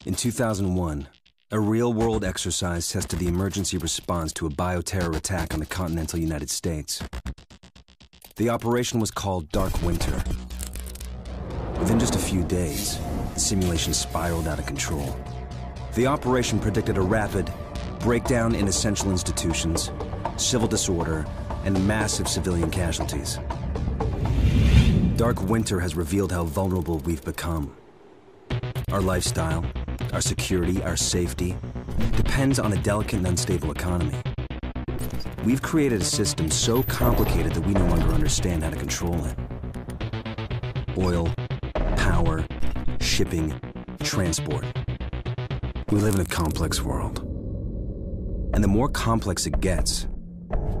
In 2001, a real-world exercise tested the emergency response to a bioterror attack on the continental United States. The operation was called Dark Winter. Within just a few days, the simulation spiraled out of control. The operation predicted a rapid breakdown in essential institutions, civil disorder, and massive civilian casualties. Dark Winter has revealed how vulnerable we've become. Our lifestyle, our security, our safety depends on a delicate and unstable economy. We've created a system so complicated that we no longer understand how to control it. Oil, power, shipping, transport. We live in a complex world. And the more complex it gets,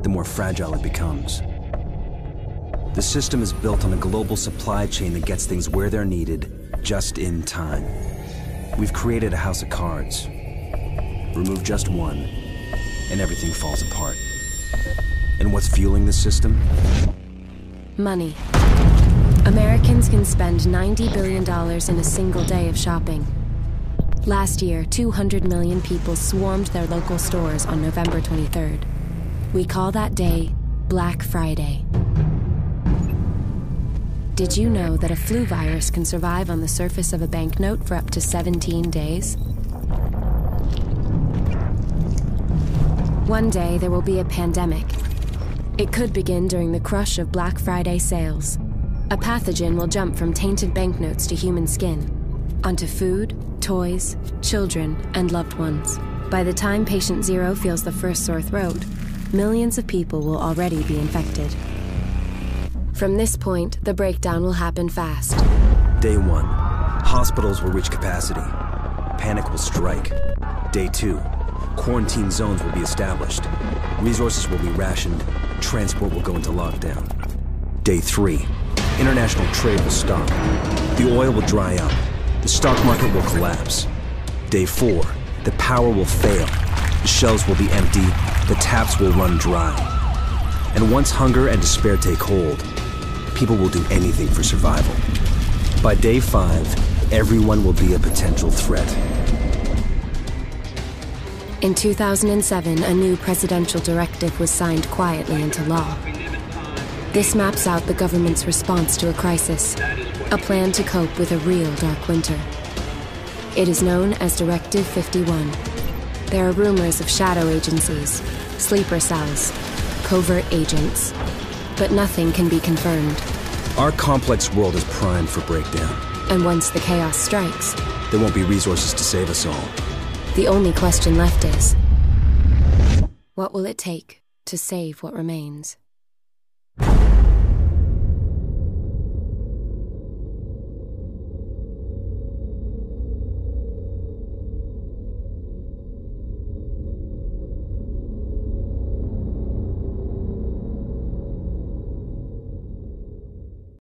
the more fragile it becomes. The system is built on a global supply chain that gets things where they're needed, just in time. We've created a house of cards. Remove just one, and everything falls apart. And what's fueling this system? Money. Americans can spend $90 billion in a single day of shopping. Last year, 200 million people swarmed their local stores on November 23rd. We call that day Black Friday. Did you know that a flu virus can survive on the surface of a banknote for up to 17 days? One day there will be a pandemic. It could begin during the crush of Black Friday sales. A pathogen will jump from tainted banknotes to human skin, onto food, toys, children, and loved ones. By the time patient zero feels the first sore throat, millions of people will already be infected. From this point, the breakdown will happen fast. Day 1, hospitals will reach capacity. Panic will strike. Day 2, quarantine zones will be established. Resources will be rationed. Transport will go into lockdown. Day 3, international trade will stop. The oil will dry up. The stock market will collapse. Day 4, the power will fail. The shelves will be empty. The taps will run dry. And once hunger and despair take hold, people will do anything for survival. By day 5, everyone will be a potential threat. In 2007, a new presidential directive was signed quietly into law. This maps out the government's response to a crisis, a plan to cope with a real dark winter. It is known as Directive 51. There are rumors of shadow agencies, sleeper cells, covert agents, but nothing can be confirmed. Our complex world is primed for breakdown. And once the chaos strikes, there won't be resources to save us all. The only question left is, what will it take to save what remains?